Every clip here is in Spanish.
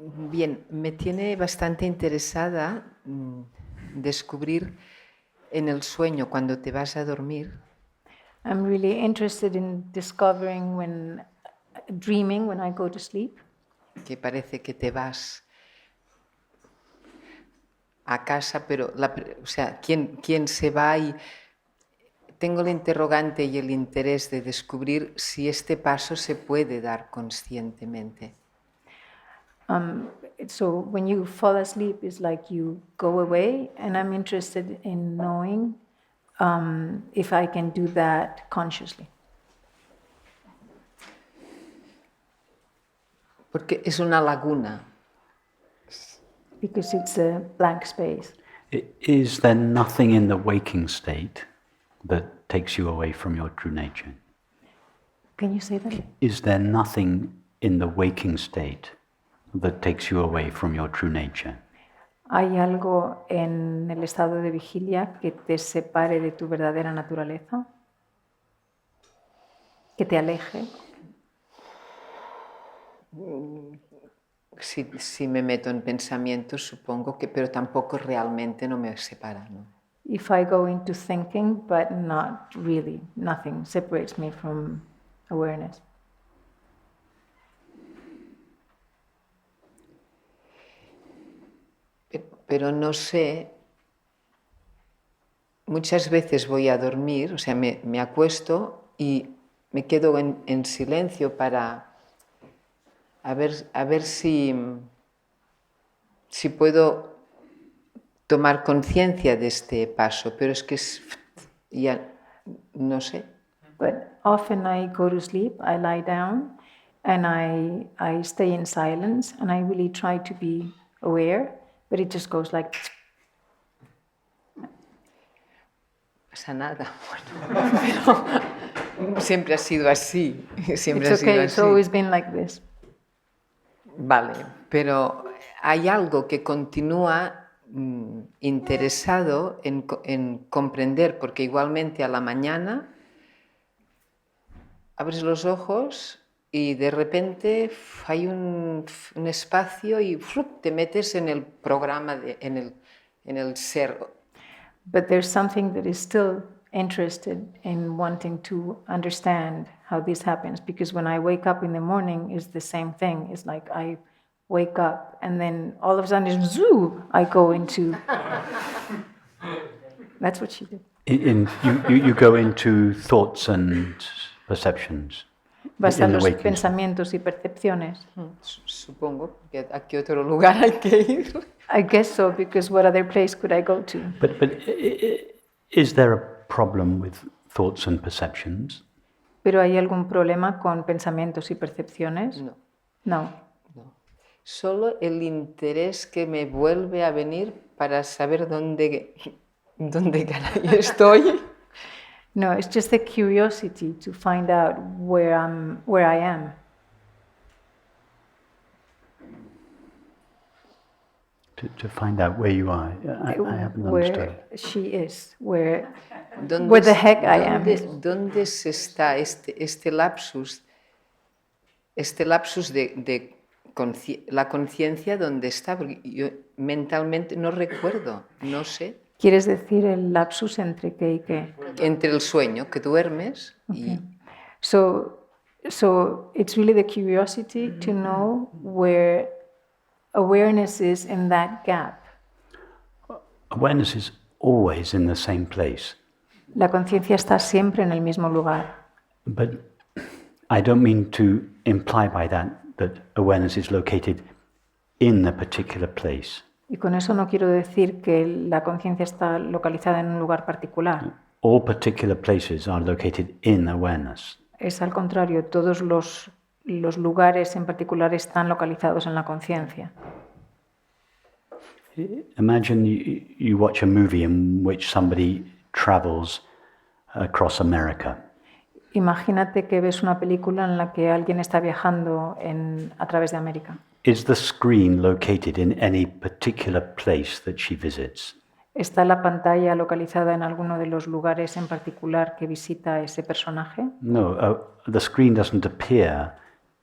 Bien, me tiene bastante interesada descubrir en el sueño, cuando te vas a dormir, I'm really interested in discovering dreaming when I go to sleep, que parece que te vas a casa, pero, o sea, ¿quién se va? Y tengo el interrogante y el interés de descubrir si este paso se puede dar conscientemente. so when you fall asleep, it's like you go away, and I'm interested in knowing if I can do that consciously. Porque es una laguna. Because it's a blank space. Is there nothing in the waking state that takes you away from your true nature? Can you say that? Is there nothing in the waking state that takes you away from your true nature? ¿Hay algo en el estado de vigilia que te separe de tu verdadera naturaleza? ¿Que te aleje? Si me meto en pensamientos, supongo que, pero tampoco realmente no me separa, ¿no? If I go into thinking, but not really, nothing separates me from awareness. Pero no sé, muchas veces voy a dormir, o sea, me acuesto y me quedo en silencio para a ver si puedo tomar conciencia de este paso, pero es que ya no sé. But often I go to sleep, I lie down, and I stay in silence, and I really try to be aware, but it just goes like... No pasa nada, bueno, pero siempre ha sido así, siempre It's ha sido okay, así. it's always been like this. Vale, pero hay algo que continúa interesado en comprender, porque igualmente a la mañana abres los ojos y de repente hay un espacio y te metes en el programa, en el ser. But there's something that is still interested in wanting to understand how this happens, because when I wake up in the morning, it's the same thing. It's like I wake up and then all of a sudden, zoo, I go into... That's what she did. You go into thoughts and perceptions. Vas a in the los waking state. pensamientos y percepciones. Supongo que a qué otro lugar hay que ir. I guess so, because what other place could I go to? But is there a problem with thoughts and perceptions? ¿Pero hay algún problema con pensamientos y percepciones? No. No. Solo el interés que me vuelve a venir para saber dónde caray estoy. No, it's just the curiosity to find out where I am. To find out where you are. I haven't understood. Where she is, where ¿Dónde the heck I am. ¿Dónde se está este lapsus de la conciencia? ¿Dónde está? Porque yo mentalmente no recuerdo, no sé. ¿Quieres decir el lapsus entre qué y qué? Entre el sueño, que duermes, y So it's really the curiosity to know where awareness is in that gap. Awareness is always in the same place. La conciencia está siempre en el mismo lugar. But I don't mean to imply by that awareness is located in the particular place. Y con eso no quiero decir que la conciencia está localizada en un lugar particular. All particular places are located in awareness. Es al contrario, todos los lugares en particular están localizados en la conciencia. Imagine you watch a movie in which somebody travels across America. Imagínate que ves una película en la que alguien está viajando a través de América. Is the screen located in any particular place that she visits? ¿Está la pantalla localizada en alguno de los lugares en particular que visita ese personaje? No, the screen doesn't appear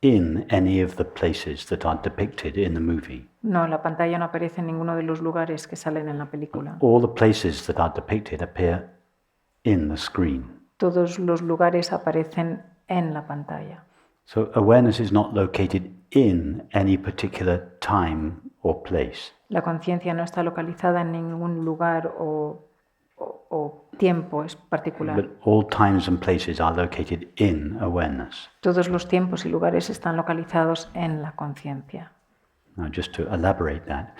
in any of the places that are depicted in the movie. No, la pantalla no aparece en ninguno de los lugares que salen en la película. All the places that are depicted appear in the screen. Todos los lugares aparecen en la pantalla. So awareness is not located in any particular time or place. La conciencia no está localizada en ningún lugar o tiempo es particular. But all times and places are located in awareness. Todos los tiempos y lugares están localizados en la conciencia. Now, just to elaborate that,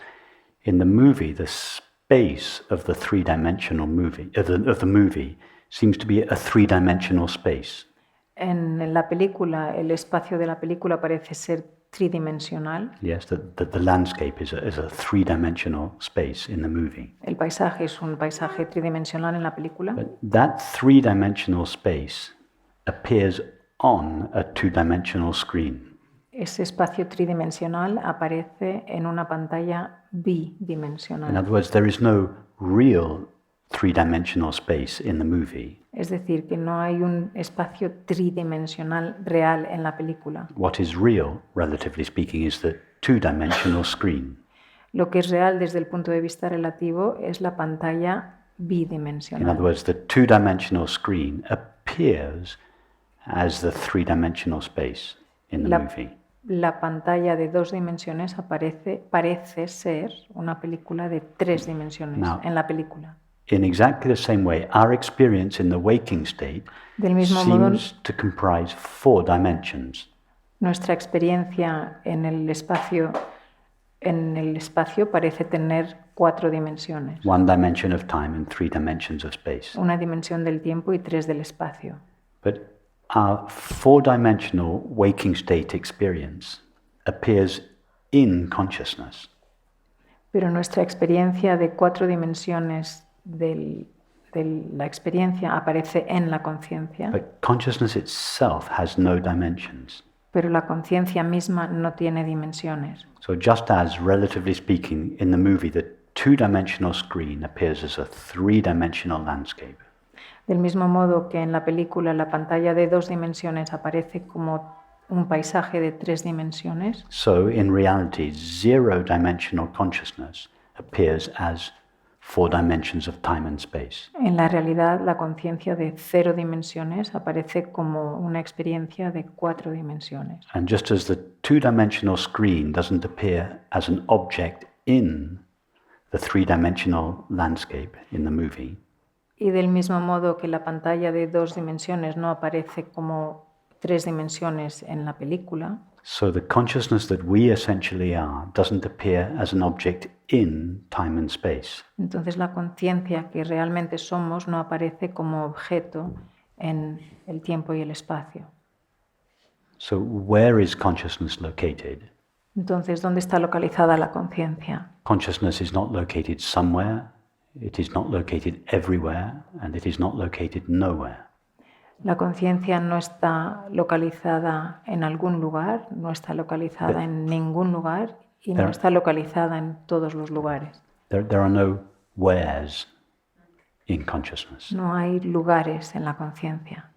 in the movie, the space of the three-dimensional movie of the movie seems to be a three-dimensional space. En la película, el espacio de la película parece ser tridimensional. Yes, the landscape is a three-dimensional space in the movie. El paisaje es un paisaje tridimensional en la película. But that three-dimensional space appears on a two-dimensional screen. Ese espacio tridimensional aparece en una pantalla In bidimensional. other words, there is no real three-dimensional space in the movie. Es decir, que no hay un espacio tridimensional real en la película. What is real, relatively speaking, is the two-dimensional screen. Lo que es real desde el punto de vista relativo es la pantalla In other bidimensional. words, the two-dimensional screen appears as the three-dimensional space in the La, movie. la pantalla de 2 dimensiones parece ser una película de 3 dimensiones Now, en la película. In exactly the same way, our experience in the waking state Del mismo modo, seems to comprise 4 dimensions. nuestra experiencia en el espacio parece tener 4 dimensiones. 1 dimension of time and 3 dimensions of space. Una dimensión del tiempo y 3 del espacio. But our 4-dimensional waking state experience appears in consciousness. Pero nuestra experiencia de 4 dimensiones de la experiencia aparece en la conciencia, But consciousness itself has no dimensions. pero la conciencia misma no tiene dimensiones. So just as, relatively speaking, in the movie, the 2-dimensional screen appears as a 3-dimensional landscape. Del mismo modo que en la película la pantalla de 2 dimensiones aparece como un paisaje de 3 dimensiones, So in reality, 0-dimensional consciousness appears as 4 dimensions of time and space. en la realidad la conciencia de 0 dimensiones aparece como una experiencia de 4 dimensiones. And just as the 2-dimensional screen doesn't appear as an object in the 3-dimensional landscape in the movie, Y del mismo modo que la pantalla de 2 dimensiones no aparece como 3 dimensiones en la película, so the consciousness that we essentially are doesn't appear as an object in time and space. entonces la conciencia que realmente somos no aparece como objeto en el tiempo y el espacio. So where is consciousness located? Entonces, ¿dónde está localizada la conciencia? Consciousness is not located somewhere, it is not located everywhere, and it is not located nowhere. La conciencia no está localizada en algún lugar, no está localizada en ningún lugar y no está localizada en todos los lugares. There are no wheres in consciousness. No hay lugares en la conciencia.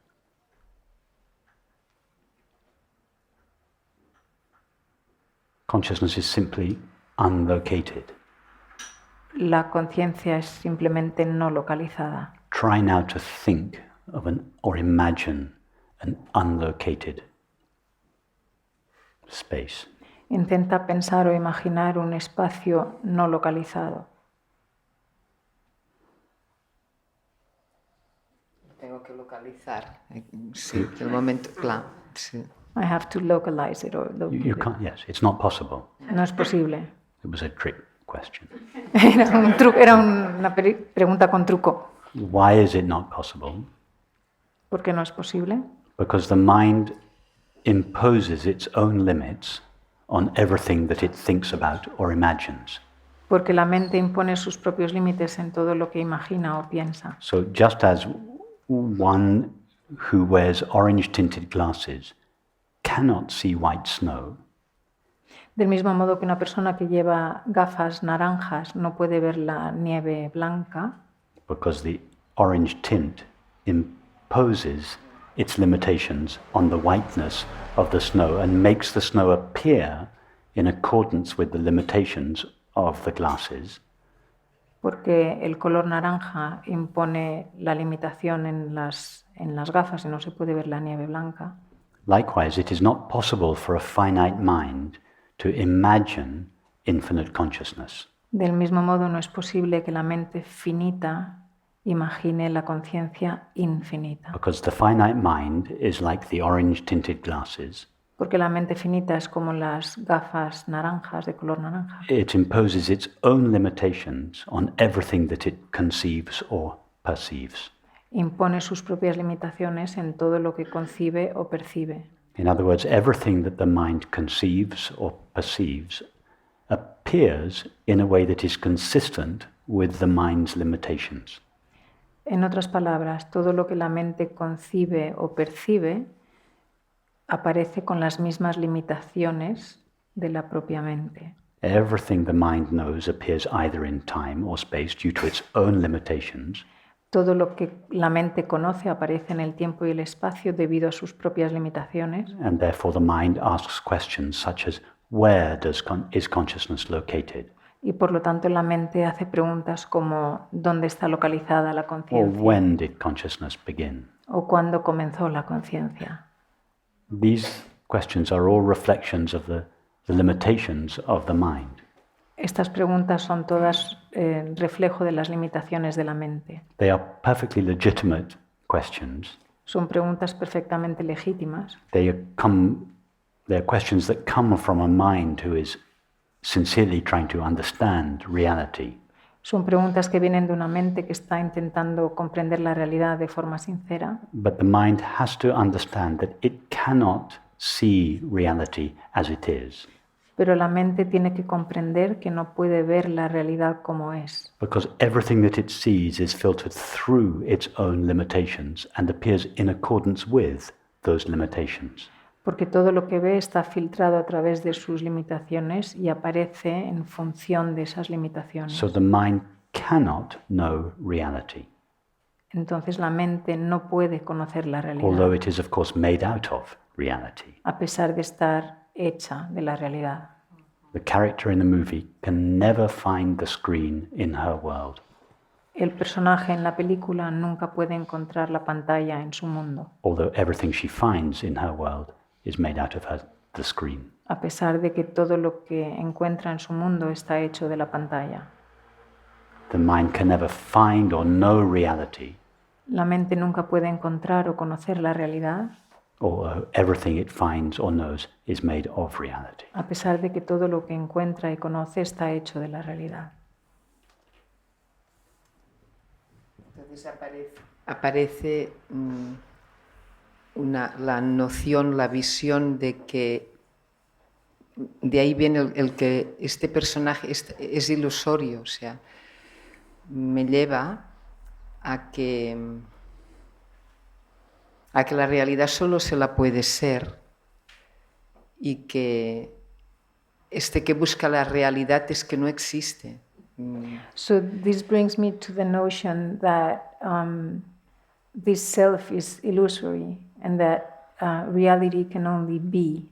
Consciousness is simply unlocated. La conciencia es simplemente no localizada. Try now to think of or imagine an unlocated space. Intenta pensar o imaginar un espacio no localizado. Tengo que localizar. Sí, el momento, claro. Sí. I have to localize it or locate You it. can't, yes, it's not possible. No es posible. It was a trick question. Era una pregunta con truco. Why is it not possible? ¿Por qué no es posible? Because the mind imposes its own limits on everything that it thinks about or imagines. Porque la mente impone sus propios límites en todo lo que imagina o piensa. So just as one who wears orange-tinted glasses cannot see white snow, Del mismo modo que una persona que lleva gafas naranjas no puede ver la nieve blanca, because the orange tint imposes its limitations on the whiteness of the snow and makes the snow appear in accordance with the limitations of the glasses. Porque el color naranja impone la limitación en las gafas y no se puede ver la nieve blanca. Likewise, it is not possible for a finite mind to imagine infinite consciousness. Del mismo modo, no es posible que la mente finita imagine la conciencia infinita. Because the finite mind is like the orange-tinted glasses. Porque la mente finita es como las gafas naranjas, de color naranja. It imposes its own limitations on everything that it conceives or perceives. Impone sus propias limitaciones en todo lo que concibe o percibe. In other words, everything that the mind conceives or perceives appears in a way that is consistent with the mind's limitations. En otras palabras, todo lo que la mente concibe o percibe aparece con las mismas limitaciones de la propia mente. Everything the mind knows appears either in time or space due to its own limitations. Todo lo que la mente conoce aparece en el tiempo y el espacio debido a sus propias limitaciones. And therefore the mind asks questions such as, where is consciousness located? Y por lo tanto la mente hace preguntas como ¿dónde está localizada la Or conciencia? when did consciousness begin? ¿O cuándo comenzó la conciencia? These questions are all reflections of the limitations of the mind. Estas preguntas son todas reflejo de las limitaciones de la mente. They are perfectly legitimate questions. Son preguntas perfectamente legítimas. They are questions that come from a mind who is sincerely trying to understand reality. Son preguntas que vienen de una mente que está intentando comprender la realidad de forma sincera. But the mind has to understand that it cannot see reality as it is. Pero la mente tiene que comprender que no puede ver la realidad como es. Because everything that it sees is filtered through its own limitations and appears in accordance with those limitations. Porque todo lo que ve está filtrado a través de sus limitaciones y aparece en función de esas limitaciones. So the mind cannot know reality, Entonces la mente no puede conocer la although realidad, it is of course made out of reality. a pesar de estar hecha de la realidad. The character in the movie can never find the screen in her world. El personaje en la película nunca puede encontrar la pantalla en su mundo, Although everything she finds in her world is made out of the screen. a pesar de que todo lo que encuentra en su mundo está hecho de la pantalla. The mind can never find or know reality, La mente nunca puede encontrar o conocer la realidad, or everything it finds or knows is made of reality. a pesar de que todo lo que encuentra y conoce está hecho de la realidad. Entonces aparece la noción, la visión de que de ahí viene el que este personaje es ilusorio, o sea, me lleva a que la realidad solo se la puede ser y que que busca la realidad es que no existe. So this brings me to the notion that this self is illusory and that reality can only be.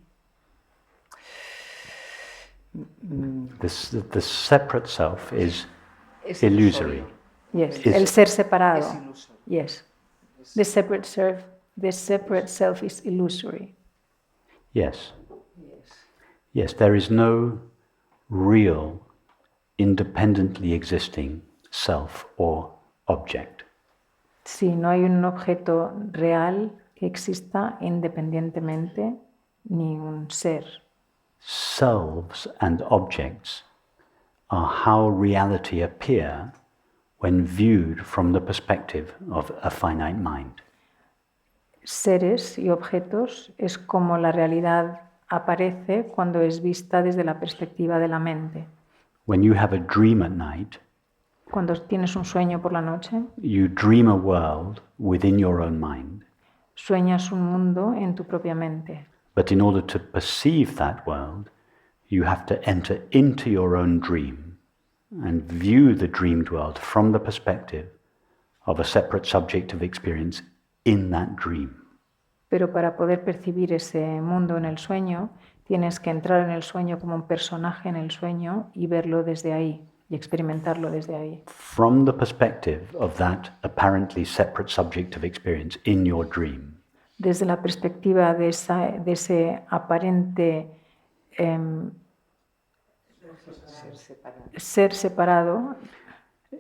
The separate self is illusory. Yes, Is- el ser separado. Es ilusorio. Yes, the separate self is illusory. Yes. Yes, there is no real, independently existing self or object. Sí, no hay un objeto real que exista independientemente ni un ser. Selves and objects are how reality appear when viewed from the perspective of a finite mind. Seres y objetos es como la realidad aparece cuando es vista desde la perspectiva de la mente. When you have a dream at night, Cuando tienes un sueño por la noche, you dream a world within your own mind. sueñas un mundo en tu propia mente. But in order to perceive that world, you have to enter into your own dream and view the dreamed world from the perspective of a separate subject of experience in that dream. Pero para poder percibir ese mundo en el sueño, tienes que entrar en el sueño como un personaje en el sueño y verlo desde ahí y experimentarlo desde ahí. From the perspective of that apparently separate subject of experience in your dream. Desde la perspectiva de ese aparente ser separado,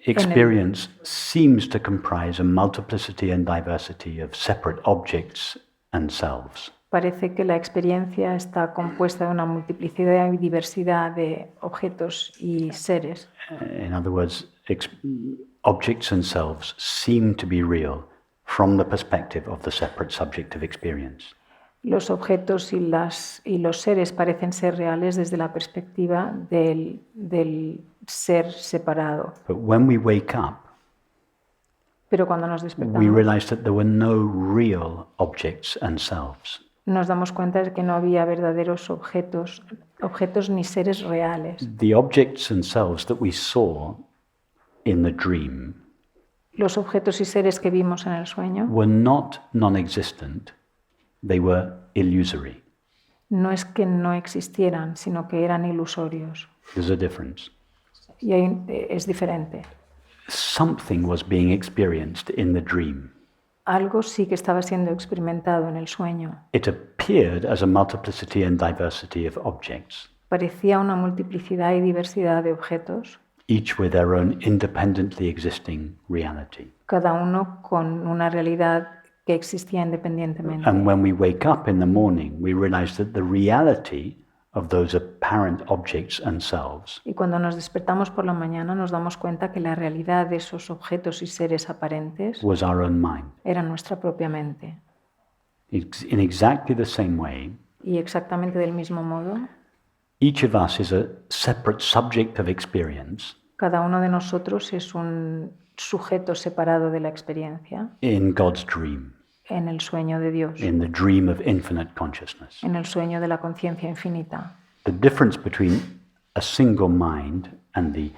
Experience seems to comprise a multiplicity and diversity of separate objects and selves. parece que la experiencia está compuesta de una multiplicidad y diversidad de objetos y seres. In other words, objects and selves seem to be real from the perspective of the separate subject of experience. Los objetos y los seres parecen ser reales desde la perspectiva del ser separado. But when we wake up, Pero cuando nos we despertamos, realize that there were no real objects and selves. nos damos cuenta de que no había verdaderos objetos ni seres reales. The objects and selves that we saw in the dream Los objetos y seres que vimos en el sueño were not non-existent, they were illusory. no es que no existieran, sino que eran ilusorios. There's a difference. Y es diferente. Something was being experienced in the dream. Algo sí que estaba siendo experimentado en el sueño. It appeared as a multiplicity and diversity of objects, Parecía una multiplicidad y diversidad de objetos, each with their own independently existing reality. cada uno con una realidad que existía independientemente. And when we wake up in the morning, we realize that the reality of those apparent objects and selves Y cuando nos despertamos por la mañana nos damos cuenta que la realidad de esos objetos y seres aparentes was our own mind. era nuestra propia mente. In exactly the same way, Y exactamente del mismo modo, each of us is a separate subject of experience cada uno de nosotros es un sujeto separado de la experiencia in God's dream, en el sueño de Dios, in the dream of infinite consciousness. en el sueño de la conciencia infinita. The difference between a single mind and the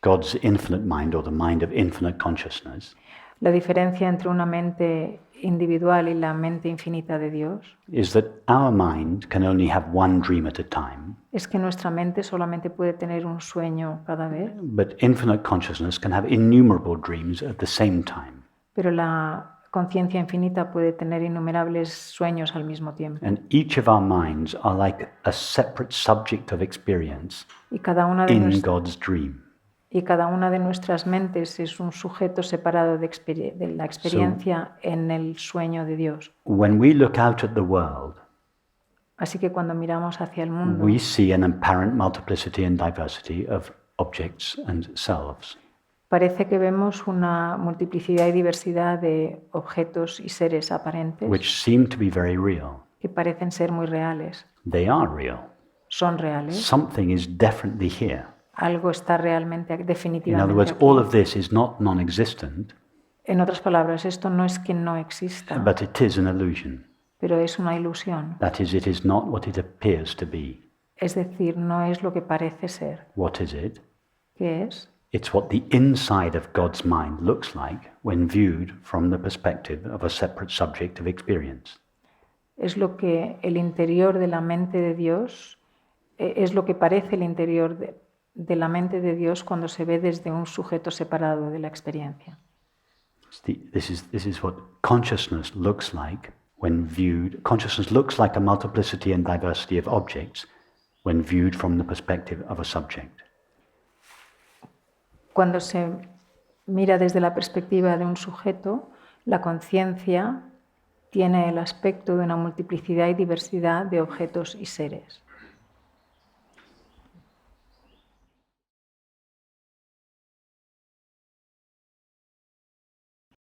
God's infinite mind or the mind of infinite consciousness La diferencia entre una mente individual y la mente infinita de Dios is that our mind can only have one dream at a time, es que nuestra mente solamente puede tener un sueño cada vez, but infinite consciousness can have innumerable dreams at the same time. pero la conciencia infinita puede tener innumerables sueños al mismo tiempo. And each of our minds are like a separate subject of experience Y cada una de, in God's dream. nuestras mentes es un sujeto separado de la experiencia en el sueño de Dios. When we look out at the world, Así que cuando miramos hacia el mundo, we see an apparent multiplicity and diversity of objects and selves. parece que vemos una multiplicidad y diversidad de objetos y seres aparentes Which seem to be very real. que parecen ser muy reales. They are real. Son reales. Something is definitely here. Algo está realmente, In other definitivamente words, aquí. all of this is not non-existent, En otras palabras, esto no es que no exista, but it is an illusion. pero es una ilusión. That is, it is not what it appears to be. Es decir, no es lo que parece ser. What is it? ¿Qué es? It's what the inside of God's mind looks like when viewed from the perspective of a separate subject of experience. Es lo que el interior de la mente de Dios, es lo que parece el interior de la mente de Dios cuando se ve desde un sujeto separado de la experiencia. This is what consciousness looks like when viewed. Consciousness looks like a multiplicity and diversity of objects when viewed from the perspective of a subject. Cuando se mira desde la perspectiva de un sujeto, la conciencia tiene el aspecto de una multiplicidad y diversidad de objetos y seres.